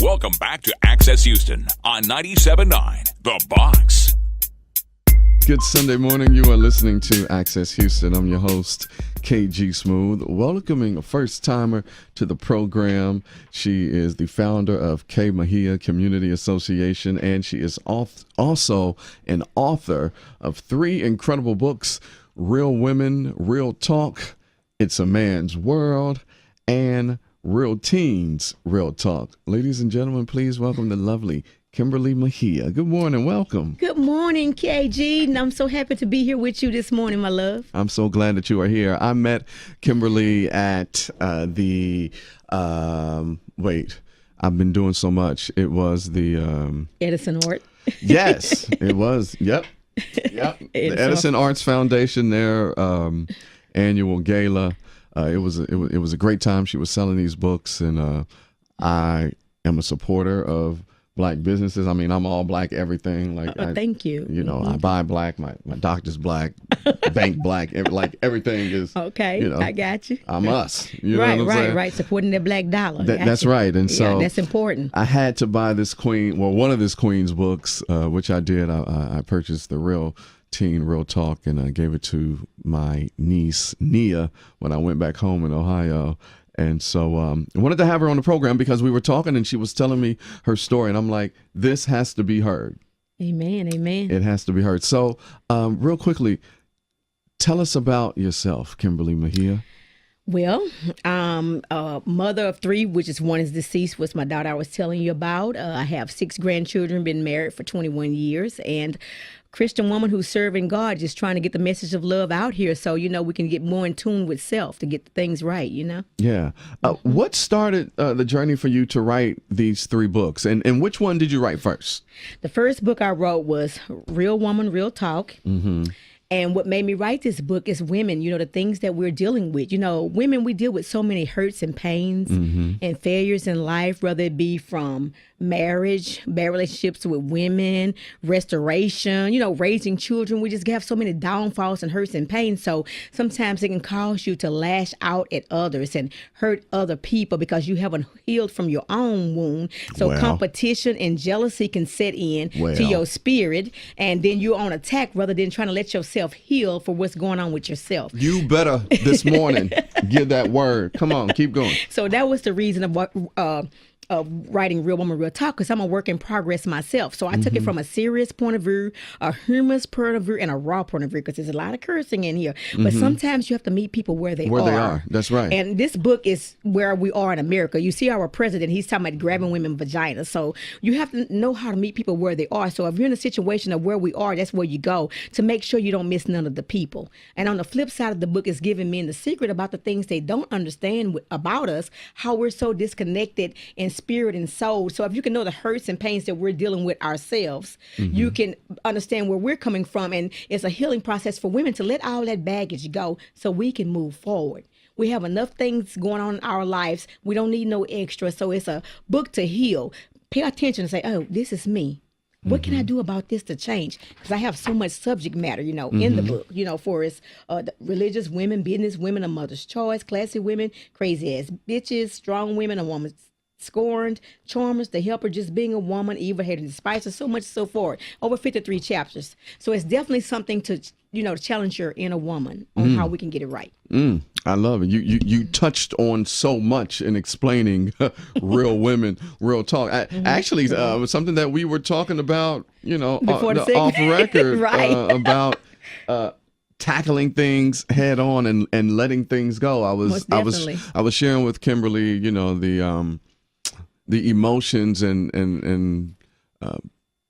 Welcome back to Access Houston on 97.9 The Box. Good Sunday morning. You are listening to Access Houston. I'm your host, KG Smooth, welcoming a first-timer to the program. She is the founder of Mejia Community Association, and she is also an author of 3 incredible books, Real Women, Real Talk, It's a Man's World, and Real Teens, Real Talk. Ladies and gentlemen, please welcome the lovely Kimberly Mejia. Good morning. Welcome. Good morning, KG. And I'm so happy to be here with you this morning, my love. I'm so glad that you are here. I met Kimberly at I've been doing so much. It was the Edison Art. Yes, it was. Yep. The Edison Arts Foundation, their annual gala. It was a great time. She was selling these books, and I am a supporter of Black businesses. I mean, I'm all Black everything. Thank you. You know, I buy Black. My doctor's Black. Bank Black. Everything is okay. You know, I got you. I'm us. You know what I'm saying? Right. Supporting the Black dollar. That's right. And so that's important. I had to buy this one of this Queen's books, which I did. I purchased the Real Teen, Real Talk, and I gave it to my niece Nia when I went back home in Ohio. And so I wanted to have her on the program because we were talking and she was telling me her story, and I'm like, this has to be heard. Amen. It has to be heard. So real quickly, tell us about yourself, Kimberly Mejia. Well, mother of 3, which is one is deceased, was my daughter I was telling you about. I have 6 grandchildren, been married for 21 years, and Christian woman who's serving God, just trying to get the message of love out here so, we can get more in tune with self to get things right, Yeah. What started the journey for you to write these 3 books? And which one did you write first? The first book I wrote was Real Woman, Real Talk. Mm-hmm. And what made me write this book is women, the things that we're dealing with. Women, we deal with so many hurts and pains and failures in life, whether it be from marriage, bad relationships with women, restoration, raising children. We just have so many downfalls and hurts and pains. So sometimes it can cause you to lash out at others and hurt other people because you haven't healed from your own wound. So competition and jealousy can set in to your spirit, and then you're on attack rather than trying to let yourself heal for what's going on with yourself. You better this morning give that word. Come on, keep going. So that was the reason of writing Real Woman, Real Talk, because I'm a work in progress myself. So I took it from a serious point of view, a humorous point of view, and a raw point of view, because there's a lot of cursing in here. But sometimes you have to meet people where they are. That's right. And this book is where we are in America. You see our president, he's talking about grabbing women's vaginas. So you have to know how to meet people where they are. So if you're in a situation of where we are, that's where you go to make sure you don't miss none of the people. And on the flip side of the book is giving men the secret about the things they don't understand about us, how we're so disconnected and spirit and soul. So if you can know the hurts and pains that we're dealing with ourselves, you can understand where we're coming from. And it's a healing process for women to let all that baggage go so we can move forward. We have enough things going on in our lives. We don't need no extra. So it's a book to heal. Pay attention and say, oh, this is me. What can I do about this to change? Because I have so much subject matter, in the book, for us, religious women, business women, a mother's choice, classy women, crazy ass bitches, strong women, a woman's scorned, charmers, the helper, just being a woman, evil, hated, despiser, so much so forth. Over 53 chapters. So it's definitely something to, to challenge your inner woman on how we can get it right. I love it. You touched on so much in explaining Real Women, Real Talk. Actually, it was something that we were talking about, off record about tackling things head on and letting things go. I was sharing with Kimberly, the emotions and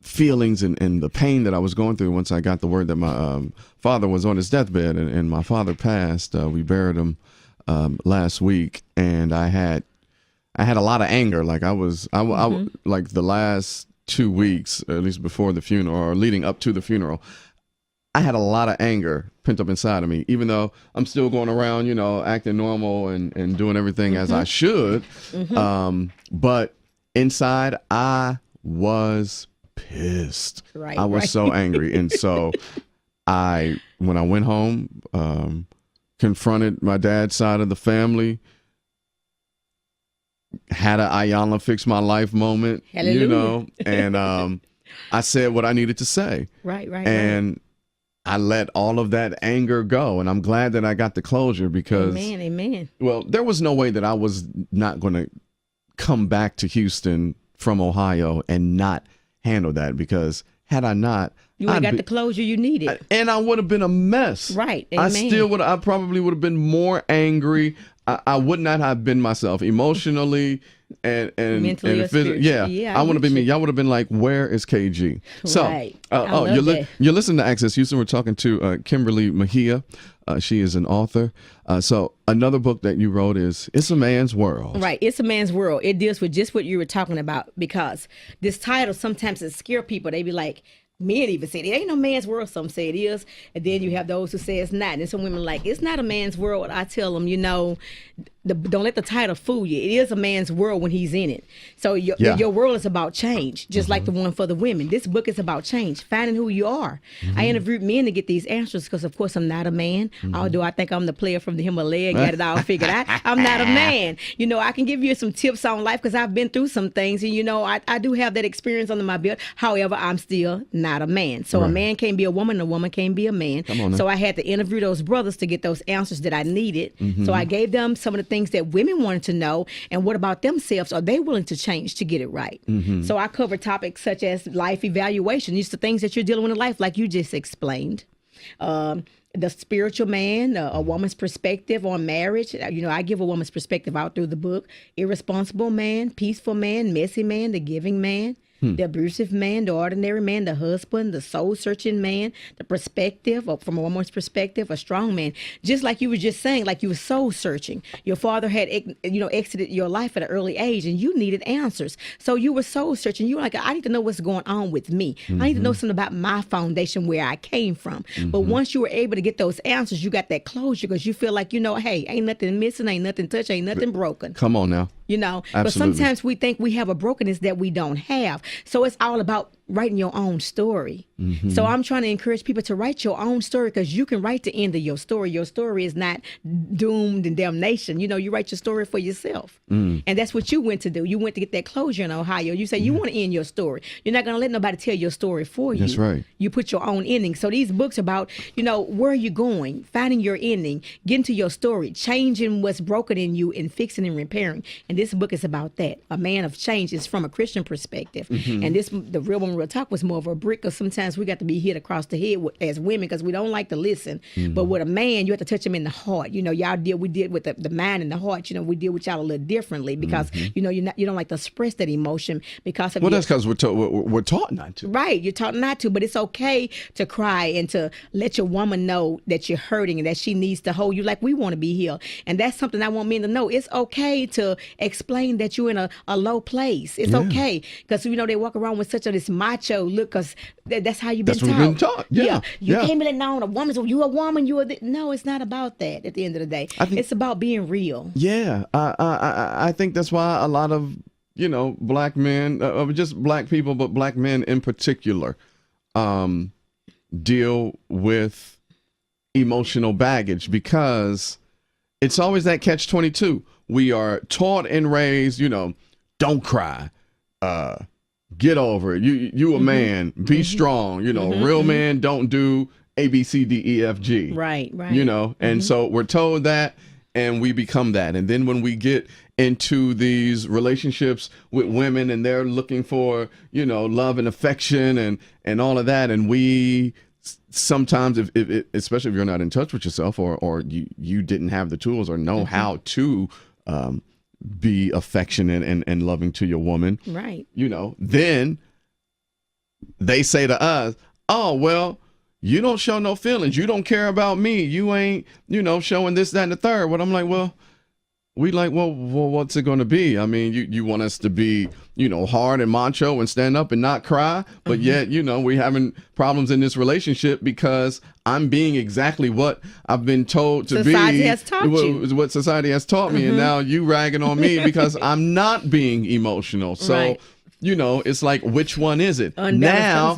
feelings and the pain that I was going through once I got the word that my father was on his deathbed and my father passed. We buried him last week, and I had a lot of anger. Like I like the last 2 weeks, at least before the funeral or leading up to the funeral, I had a lot of anger pent up inside of me, even though I'm still going around, acting normal and doing everything as I should. But inside, I was pissed. I was so angry. And so when I went home, confronted my dad's side of the family, had a Ayanna fix my life moment, Hallelujah. you know, and I said what I needed to say. Right. And I let all of that anger go, and I'm glad that I got the closure because, Amen. well, there was no way that I was not going to come back to Houston from Ohio and not handle that, because had I not, You would have got the closure you needed. and I would have been a mess. Right. Amen. I probably would have been more angry. I would not have been myself emotionally and Mentally or physically. spiritually. Yeah, Yeah, I would have been me. you. Y'all would have been like, "Where is KG?" So, Right. I love that. you're listening to Access Houston. We're talking to Kimberly Mejia. She is an author. So another book that you wrote is "It's a Man's World." Right. It's a Man's World. It deals with just what you were talking about, because this title sometimes it scare people. They be like, men even say it ain't no man's world. Some say it is, and then you have those who say it's not. And some women like, it's not a man's world. I tell them, don't let the title fool you. It is a man's world when he's in it. So your world is about change, just like the one for the women. This book is about change, finding who you are. I interviewed men to get these answers because, of course, I'm not a man. Although I think I'm the player from the Himalaya, got it all figured out. I'm not a man. I can give you some tips on life because I've been through some things, and I do have that experience under my belt. However, I'm still not a man. So a man can't be a woman, a woman can't be a man. Come on now. So I had to interview those brothers to get those answers that I needed. So I gave them some of the things that women wanted to know, and what about themselves? Are they willing to change to get it right? So I cover topics such as life evaluation. These are the things that you're dealing with in life, like you just explained. The spiritual man, a woman's perspective on marriage. I give a woman's perspective out through the book. Irresponsible man, peaceful man, messy man, the giving man, the abusive man, the ordinary man, the husband, the soul-searching man, the perspective, or from a woman's perspective, a strong man. Just like you were just saying, like you were soul-searching. Your father had, exited your life at an early age, and you needed answers. So you were soul-searching. You were like, I need to know what's going on with me. I need to know something about my foundation, where I came from. But once you were able to get those answers, you got that closure, because you feel like, hey, ain't nothing missing, ain't nothing touched, ain't nothing broken. Come on now. But Absolutely. sometimes we think we have a brokenness that we don't have. So it's all about writing your own story. So I'm trying to encourage people to write your own story, because you can write the end of your story. Your story is not doomed and damnation. You write your story for yourself. And that's what you went to do. You went to get that closure in Ohio. You say you want to end your story. You're not going to let nobody tell your story for you. That's right. You put your own ending. So these books are about, where are you going, finding your ending, getting to your story, changing what's broken in you, and fixing and repairing. And this book is about that. A Man of Change is from a Christian perspective. And the Real Woman Real Talk was more of a brick, because sometimes we got to be hit across the head as women, because we don't like to listen. But with a man, you have to touch him in the heart. We deal with the mind and the heart. We deal with y'all a little differently, because you don't like to express that emotion because of that's because we're taught not to. Right, you're taught not to, but it's okay to cry and to let your woman know that you're hurting and that she needs to hold you like we want to be healed. And that's something I want men to know. It's okay to explain that you're in a low place. It's okay, because they walk around with such this macho look, because that's how you've been taught. That's what we've been taught. Yeah. You can't be letting down a woman. So you a woman. No, it's not about that. At the end of the day, it's about being real. Yeah, I think that's why a lot of black men, just black people, but black men in particular, deal with emotional baggage, because it's always that catch-22. We are taught and raised, don't cry, get over it. You a man, be strong. Real men don't do A, B, C, D, E, F, G. Right. And so we're told that, and we become that. And then when we get into these relationships with women, and they're looking for, love and affection and all of that, and we sometimes, if especially if you're not in touch with yourself, or you didn't have the tools or know how to be affectionate and loving to your woman, right? Then they say to us, "Oh, well, you don't show no feelings. You don't care about me. You ain't, showing this, that, and the third." What I'm like, well, what's it going to be? I mean, you want us to be, hard and macho and stand up and not cry, but yet, we're having problems in this relationship because I'm being exactly what I've been told to be. Society has taught you. What society has taught me, and now you ragging on me because I'm not being emotional. So, right. It's like, which one is it? Now,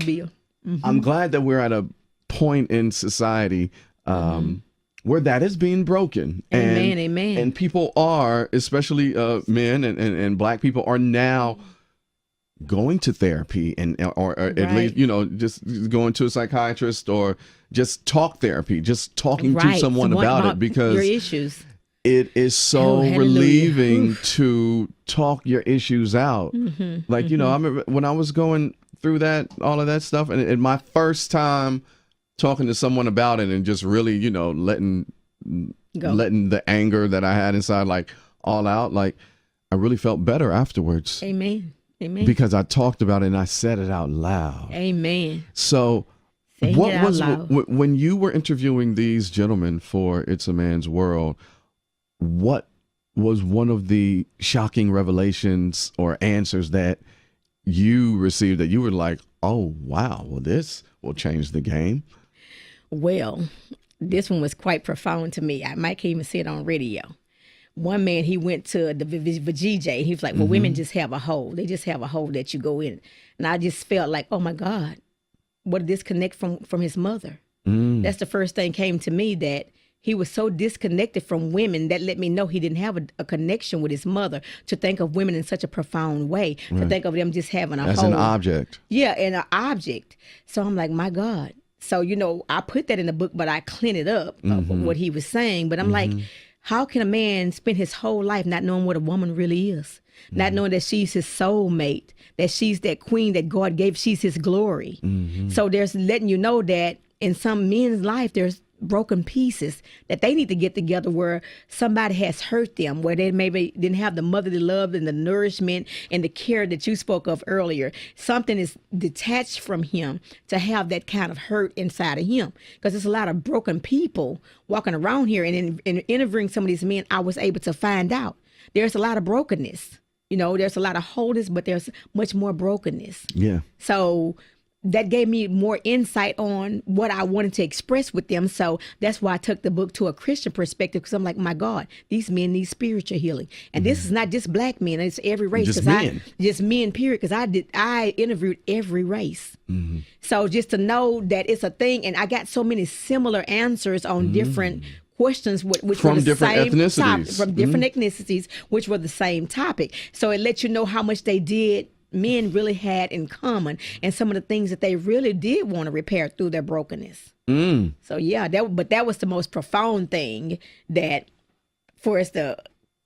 I'm glad that we're at a point in society where that is being broken. Amen, amen. And people are, especially men and black people, are now going to therapy or at least, just going to a psychiatrist or just talk therapy, just talking to someone about it, because your issues. It is so relieving to talk your issues out. Like, I remember when I was going through all of that stuff, and my first time talking to someone about it and just really, letting the anger that I had inside, like, all out, like, I really felt better afterwards. Amen. Amen. Because I talked about it and I said it out loud. Amen. So when you were interviewing these gentlemen for It's a Man's World, what was one of the shocking revelations or answers that you received that you were like, oh, wow, well, this will change the game? Well, this one was quite profound to me. I might even say it on radio. One man, he went to the VGJ. He was like, well, women just have a hole. They just have a hole that you go in. And I just felt like, oh, my God, what a disconnect from his mother. That's the first thing came to me, that he was so disconnected from women. That let me know he didn't have a connection with his mother, to think of women in such a profound way, to think of them just having a hole. As an object. Yeah, and an object. So I'm like, my God. So, I put that in the book, but I clean it up, what he was saying. But I'm like, how can a man spend his whole life not knowing what a woman really is? Not knowing that she's his soulmate, that she's that queen that God gave, she's his glory. So there's letting you know that in some men's life, there's broken pieces that they need to get together, where somebody has hurt them, where they maybe didn't have the motherly love and the nourishment and the care that you spoke of earlier. Something is detached from him to have that kind of hurt inside of him, because there's a lot of broken people walking around here. And in interviewing some of these men, I was able to find out there's a lot of brokenness. There's a lot of wholeness, but there's much more brokenness. Yeah. So that gave me more insight on what I wanted to express with them. So that's why I took the book to a Christian perspective, because I'm like, my God, these men need spiritual healing. And this is not just black men, it's every race. Just men. Just men, period, because I interviewed every race. So just to know that it's a thing, and I got so many similar answers on different questions, which from were the different same ethnicities. topic, from different ethnicities, which were the same topic. So it lets you know how much men really had in common, and some of the things that they really did want to repair through their brokenness. So yeah, that was the most profound thing, that for us, the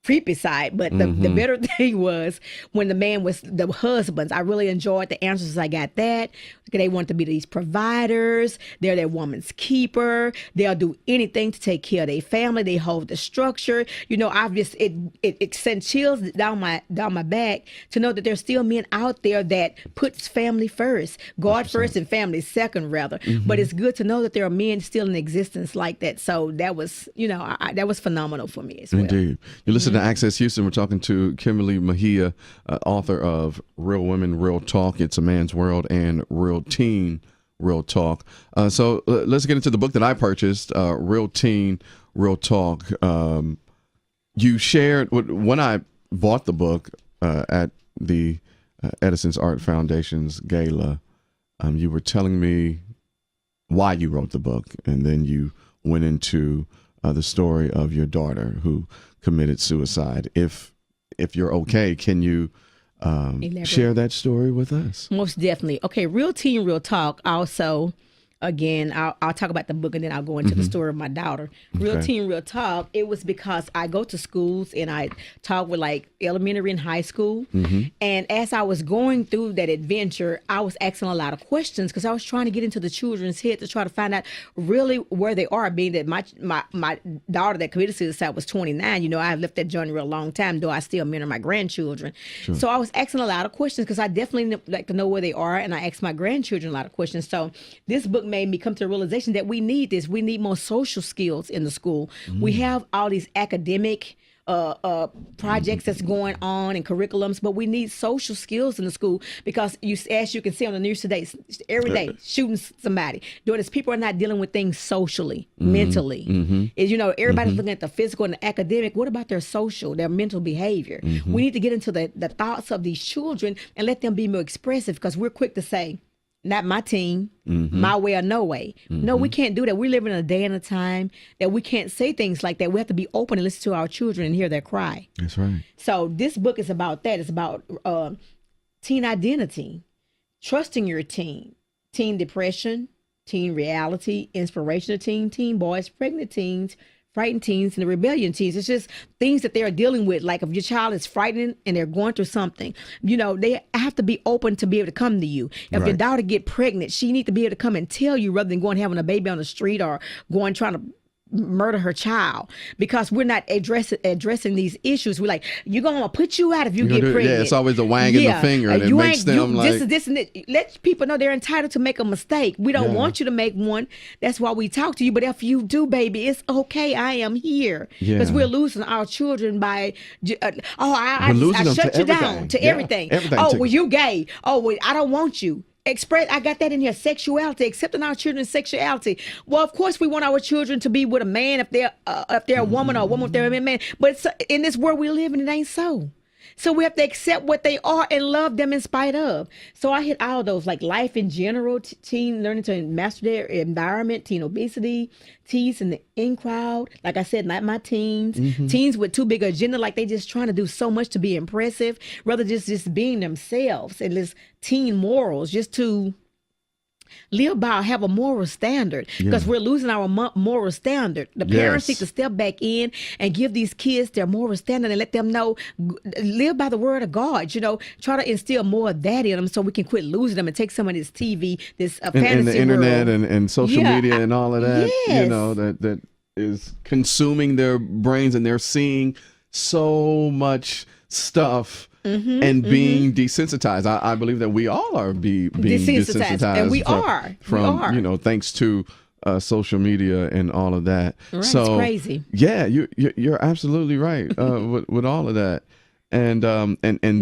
creepy side. But the better thing was when the husbands, I really enjoyed the answers I got. That they want to be these providers, they're their woman's keeper, they'll do anything to take care of their family, they hold the structure. It sent chills down my back to know that there's still men out there that puts family first, God first and family second, rather. But it's good to know that there are men still in existence like that. So that was, that was phenomenal for me as well. Indeed. You listen to Access Houston. We're talking to Kimberly Mejia, author of Real Women, Real Talk, It's a Man's World, and Real Teen, Real Talk. So let's get into the book that I purchased, Real Teen, Real Talk. You shared, when I bought the book at the Edison's Art Foundation's gala, you were telling me why you wrote the book, and then you went into the story of your daughter who committed suicide. If you're okay, can you share that story with us? Most definitely. Okay, Real Teen, Real Talk. Also, again, I'll talk about the book, and then I'll go into the story of my daughter. Real Teen, Real Talk. It was because I go to schools and I talk with like elementary and high school. And as I was going through that adventure, I was asking a lot of questions, because I was trying to get into the children's head to try to find out really where they are, being that my daughter that committed suicide was 29. I've left that journey a long time, though I still mentor my grandchildren. Sure. So I was asking a lot of questions, because I definitely like to know where they are, and I asked my grandchildren a lot of questions. So this book made me come to the realization that we need this. We need more social skills in the school. We have all these academic projects that's going on and curriculums, but we need social skills in the school, because as you can see on the news today, every day shooting somebody. Notice people are not dealing with things socially, mentally. Everybody's looking at the physical and the academic. What about their social, their mental behavior? We need to get into the thoughts of these children and let them be more expressive, because we're quick to say, not my team, my way or no way. No, we can't do that. We live in a day and a time that we can't say things like that. We have to be open and listen to our children and hear their cry. That's right. So this book is about that. It's about teen identity, trusting your teen, teen depression, teen reality, inspirational teen boys, pregnant teens, frightened teens, and the rebellion teens. It's just things that they're dealing with. Like if your child is frightened and they're going through something, they have to be open to be able to come to you. If your daughter get pregnant, she need to be able to come and tell you rather than going having a baby on the street or going trying to murder her child, because we're not addressing these issues. We're like, you're gonna put you out if you get pregnant. Yeah, it's always a wagging the finger, and it makes them like this and that. Let people know they're entitled to make a mistake. We don't want you to make one. That's why we talk to you. But if you do, baby, it's okay. I am here, because we're losing our children by I shut you down to everything. Oh, well, you gay. Oh, well, I don't want you. I got that in here. Sexuality, accepting our children's sexuality. Well, of course, we want our children to be with a man if they're a woman, or a woman if they're a man. But in this world we live in, it ain't so. So we have to accept what they are and love them in spite of. So I hit all those, like life in general, teen learning to master their environment, teen obesity, teens in the in crowd. Like I said, not my teens. Teens with too big an agenda, like they just trying to do so much to be impressive, rather just being themselves. And this teen morals, just to live by, have a moral standard, because we're losing our moral standard. The parents need to step back in and give these kids their moral standard and let them know, live by the word of God. Try to instill more of that in them so we can quit losing them and take some of this TV, this fantasy and the internet world. and social media and all of that. That is consuming their brains, and they're seeing so much stuff. And being desensitized. I believe that we all are being desensitized. And we are. Thanks to social media and all of that. Right, so it's crazy. Yeah, you're absolutely right with all of that. And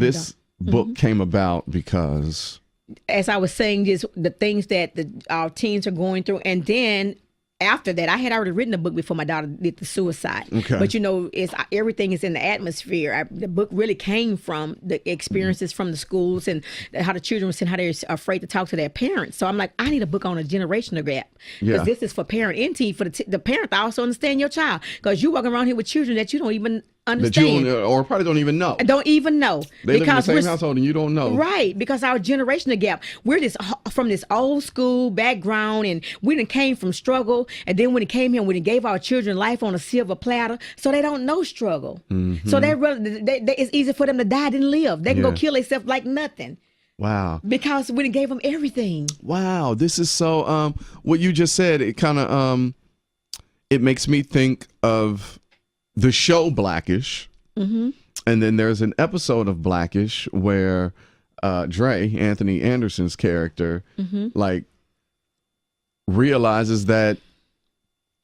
this book came about because, as I was saying, just the things that our teens are going through, and then after that, I had already written a book before my daughter did the suicide. Okay. But it's everything is in the atmosphere. The book really came from the experiences from the schools and how the children were saying how they're afraid to talk to their parents. So I'm like, I need a book on a generational gap, because this is for parent and teen. For the parent to also understand your child, because you walking around here with children that you don't even understand, or probably don't even know. They live in the same household and you don't know. Right, because our generational gap. We're from this old school background, and we done came from struggle. And then when it came here, we done gave our children life on a silver platter, so they don't know struggle. So it's easy for them to die than live. They can go kill themselves like nothing. Wow. Because we done gave them everything. Wow, this is so. What you just said, it kind of it makes me think of the show Blackish, and then there's an episode of Blackish where Dre, Anthony Anderson's character, like realizes that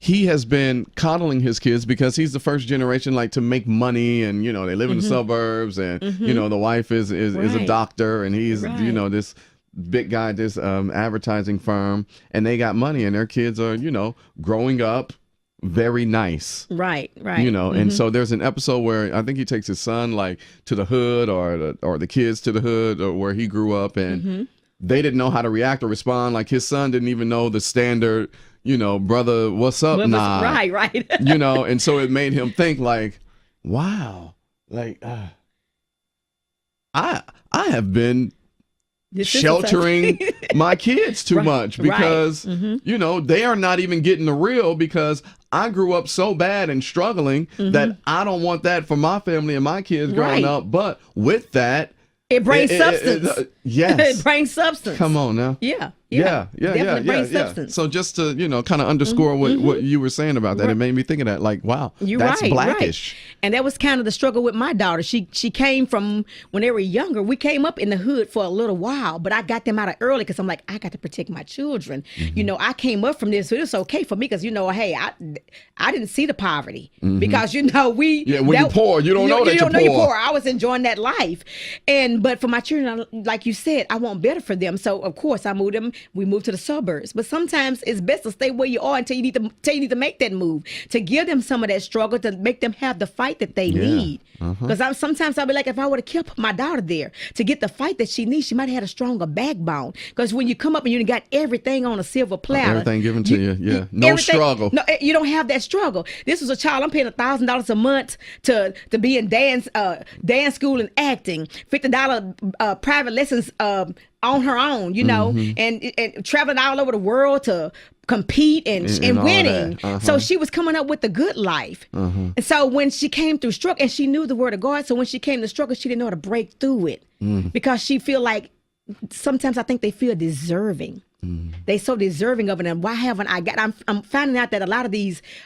he has been coddling his kids because he's the first generation like to make money, and they live in the suburbs, and the wife is a doctor, and he's this big guy, this advertising firm, and they got money, and their kids are growing up very nice. Right. And so there's an episode where I think he takes his son like to the hood, or the kids to the hood, or where he grew up, and they didn't know how to react or respond. Like his son didn't even know the standard, brother, what's up, nah. Right. And so it made him think like, wow, like I have been sheltering my kids too much, because they are not even getting the real, because I grew up so bad and struggling that I don't want that for my family and my kids growing up. But with that, it brings substance. Yes. It brings substance. Come on now. Yeah. Definitely brings substance. So just to kind of underscore what you were saying about that, it made me think of that. Like, wow, that's Blackish. Right. And that was kind of the struggle with my daughter. She came from, when they were younger, we came up in the hood for a little while, but I got them out of early because I'm like, I got to protect my children. I came up from this, so it's okay for me because hey, I didn't see the poverty, because when you're poor, you don't know that you're poor. I was enjoying that life, but for my children, like you said, I want better for them. So of course I moved them. We moved to the suburbs, but sometimes it's best to stay where you are until you need to make that move, to give them some of that struggle, to make them have the fight that they need. Because sometimes I'll be like, if I would have kept my daughter there to get the fight that she needs, she might have had a stronger backbone. Because when you come up and you got everything on a silver platter, everything given to you, yeah, no struggle. No, you don't have that struggle. This was a child. I'm paying $1,000 a month to be in dance school and acting, $50 private lessons on her own, and traveling all over the world to compete and winning. So she was coming up with the good life. And so when she came through struggle, and she knew the word of God, so when she came to struggle, she didn't know how to break through it because she feel like sometimes I think they feel deserving. They so deserving of it. And why haven't I got? I'm finding out that a lot of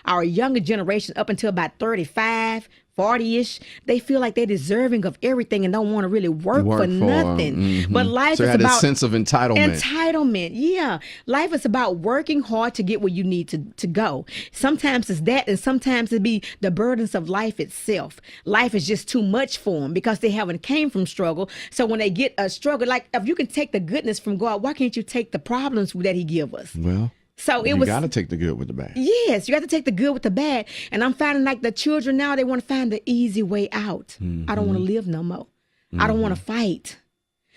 our younger generation up until about 35, 40-ish, they feel like they're deserving of everything and don't want to really work for nothing. But life so is had about a sense of entitlement. Entitlement, yeah. Life is about working hard to get where you need to go. Sometimes it's that, and sometimes it be the burdens of life itself. Life is just too much for them because they haven't came from struggle. So when they get a struggle, like if you can take the goodness from God, why can't you take the problems that He give us? Well, so you got to take the good with the bad. Yes, you got to take the good with the bad. And I'm finding like the children now, they want to find the easy way out. I don't want to live no more. I don't want to fight.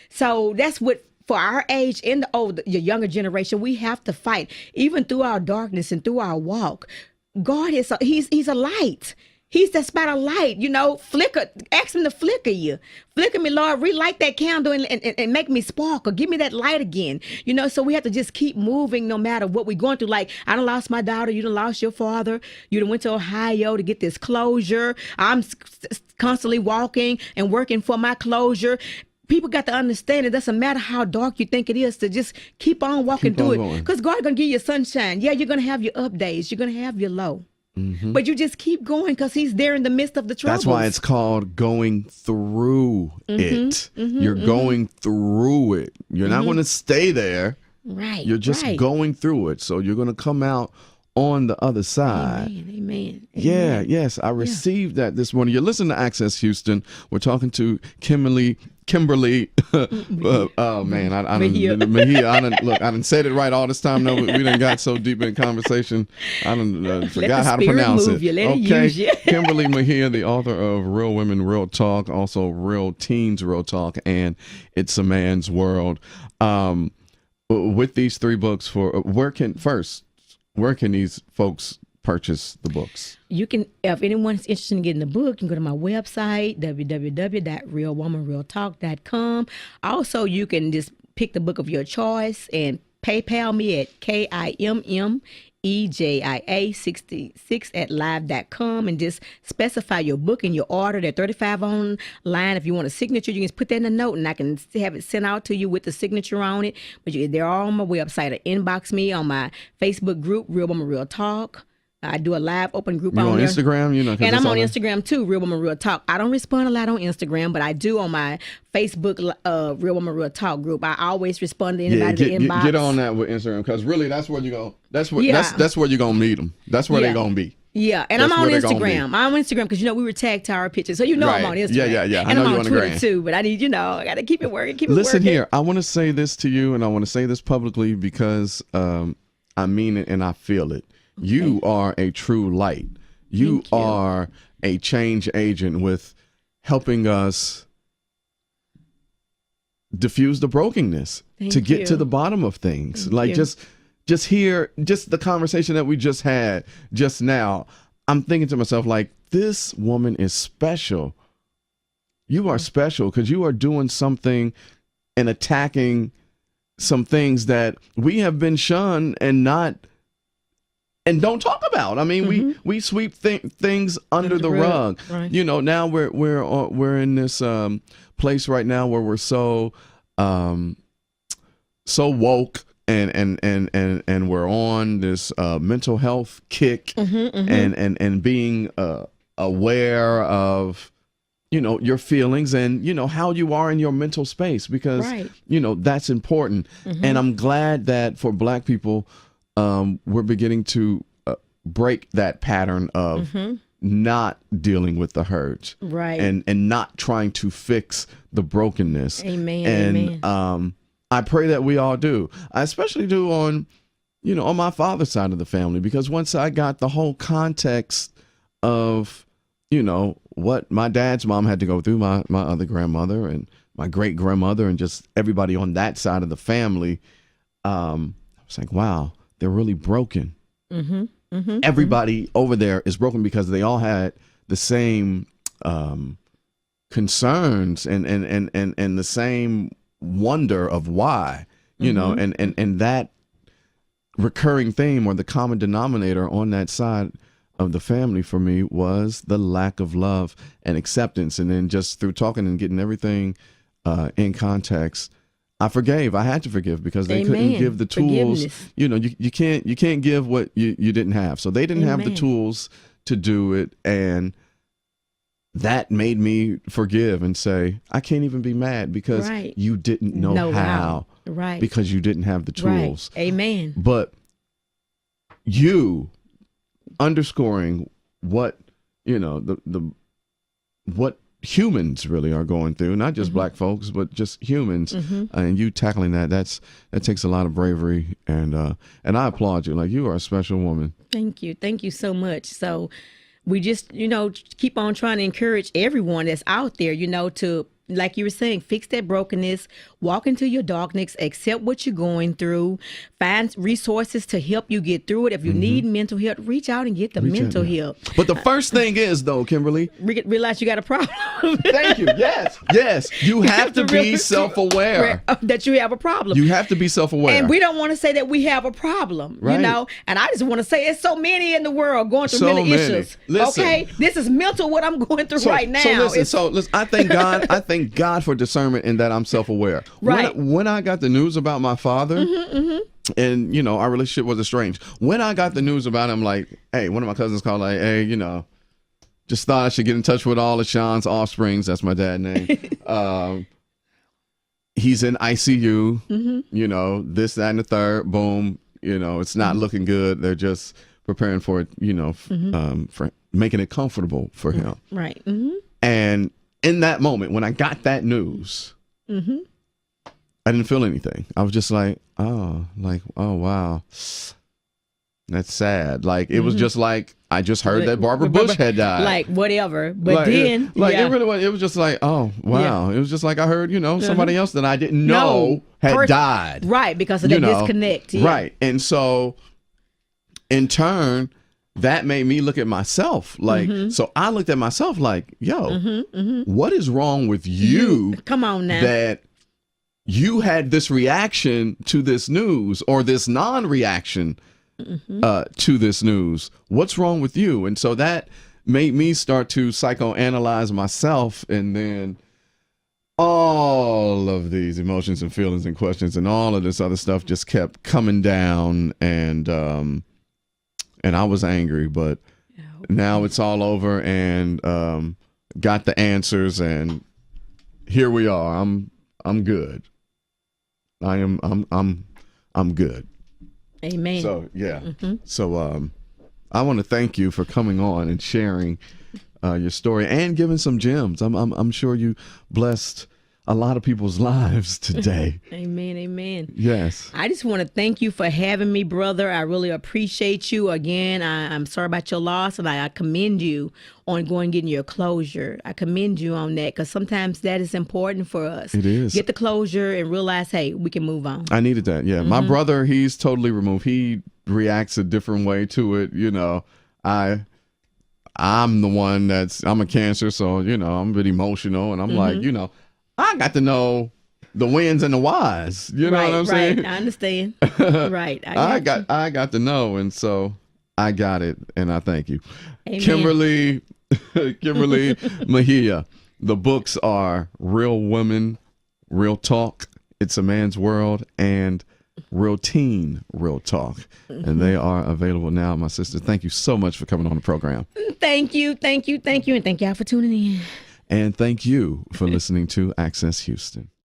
So that's what, for our age and the younger generation, we have to fight. Even through our darkness and through our walk, God is He's a light. He's that spot of light, flicker. Ask Him to flicker you. Flicker me, Lord. Relight that candle and make me sparkle. Give me that light again. So we have to just keep moving no matter what we're going through. Like, I done lost my daughter. You done lost your father. You done went to Ohio to get this closure. I'm constantly walking and working for my closure. People got to understand it doesn't matter how dark you think it is, to just keep on walking through it. Because God's going to give you sunshine. Yeah, you're going to have your up days. You're going to have your low. But you just keep going because He's there in the midst of the troubles. That's why it's called going through it. You're going through it. You're not going to stay there. Right. You're just going through it. So you're going to come out on the other side. Amen. Yeah, yes. I received that this morning. You're listening to Access Houston. We're talking to Kimberly. Oh man, Mejia. I done said it right all this time. No, we done got so deep in conversation. I done forgot how to pronounce it. Okay, Kimberly Mejia, the author of Real Women, Real Talk, also Real Teens, Real Talk, and It's a Man's World. With these 3 books, where can these folks purchase the books? You can, if anyone's interested in getting the book, you can go to my website, www.realwomanrealtalk.com. Also, you can just pick the book of your choice and PayPal me at KIMMEJIA66 at live.com and just specify your book and your order. They're $35 online. If you want a signature, you can just put that in a note and I can have it sent out to you with the signature on it. But they're all on my website, or inbox me on my Facebook group, Real Woman Real Talk. I do a live open group on there. Instagram, and I'm on Instagram too, Real Woman Real Talk. I don't respond a lot on Instagram, but I do on my Facebook Real Woman Real Talk group. I always respond to anybody in the inbox. Get on that with Instagram, because really that's where you go. That's where you're gonna meet them. That's where they're gonna be. Yeah, and I'm on Instagram. I'm on Instagram because we were tagged to our pictures, so I'm on Instagram. Yeah. And I'm on Twitter too, but I need I got to keep it working. Listen here, I want to say this to you, and I want to say this publicly because I mean it and I feel it. Okay. You are a true light. You are a change agent with helping us diffuse the brokenness to get to the bottom of things. Just the conversation that we just had just now. I'm thinking to myself, like, this woman is special. You are special because you are doing something and attacking some things that we have been shunned and don't talk about. I mean, we sweep things under the rug. Right. Now we're in this place right now where we're so woke and we're on this mental health kick and being aware of your feelings and how you are in your mental space, because that's important. And I'm glad that for Black people, we're beginning to break that pattern of not dealing with the hurt, and not trying to fix the brokenness. Amen. And I pray that we all do. I especially do on my father's side of the family, because once I got the whole context of you know, what my dad's mom had to go through, my other grandmother and my great grandmother and just everybody on that side of the family, I was like, wow, they're really broken. Everybody over there is broken because they all had the same concerns and the same wonder of why, you know, and that recurring theme or the common denominator on that side of the family for me was the lack of love and acceptance. And then just through talking and getting everything in context, I forgave. I had to forgive because they couldn't give the tools. You know, you can't give what you didn't have. So they didn't have the tools to do it, and that made me forgive and say, I can't even be mad because you didn't know how. Right. Because you didn't have the tools. Right. Amen. But you underscoring what, you know, the what humans really are going through, not just black folks, but just humans, and you tackling that takes a lot of bravery, and I applaud you. Like, you are a special woman. Thank you so much. So we just, you know, keep on trying to encourage everyone that's out there, you know, to, like you were saying, fix that brokenness, walk into your darkness, accept what you're going through, find resources to help you get through it. If you need mental help, reach out and get the mental help. But the first thing is, though, Kimberly, realize you got a problem. Thank you. Yes. You have to be self-aware that you have a problem. You have to be self-aware. And we don't want to say that we have a problem, you know? And I just want to say it's so many in the world going through mental issues. Listen, okay? This is mental what I'm going through right now. So listen, I thank God. I thank God for discernment in that I'm self-aware. Right. When I got the news about my father, and, you know, our relationship was estranged. When I got the news about him, like, hey, one of my cousins called, like, hey, you know, just thought I should get in touch with all of Sean's offsprings. That's my dad's name. He's in ICU, you know, this, that, and the third. Boom. You know, it's not looking good. They're just preparing for it, you know, for making it comfortable for him. Right. And in that moment, when I got that news, I didn't feel anything. I was just like, oh, wow. That's sad. Like, it was just like, I just heard that Barbara Bush had died. Like, whatever. But then. It really was. It was just like, oh, wow. It was just like I heard, you know, somebody else that I didn't know had died. Right, because of the disconnect. Yeah. Right. And so, in turn, that made me look at myself. Like, so I looked at myself like, yo, what is wrong with you? Come on now. That you had this reaction to this news, or this non-reaction to this news. What's wrong with you? And so that made me start to psychoanalyze myself, and then all of these emotions and feelings and questions and all of this other stuff just kept coming down, and I was angry, but now it's all over, and got the answers, and here we are. I'm good. I'm good. Amen. So yeah. So I want to thank you for coming on and sharing your story and giving some gems. I'm sure you blessed a lot of people's lives today. Amen. Yes. I just want to thank you for having me, brother. I really appreciate you. Again, I'm sorry about your loss, and I commend you on going getting your closure. I commend you on that, because sometimes that is important for us. It is. Get the closure and realize, hey, we can move on. I needed that. Yeah. My brother, he's totally removed. He reacts a different way to it. You know, I'm the one I'm a Cancer, so, you know, I'm a bit emotional, and I'm like, you know, I got to know the wins and the whys. You know what I'm saying? I understand. Right. I got to know, and so I got it, and I thank you. Amen. Kimberly Mejia. The books are Real Women, Real Talk, It's a Man's World, and Real Teen, Real Talk. And they are available now. My sister, thank you so much for coming on the program. Thank you. And thank y'all for tuning in. And thank you for listening to Access Houston.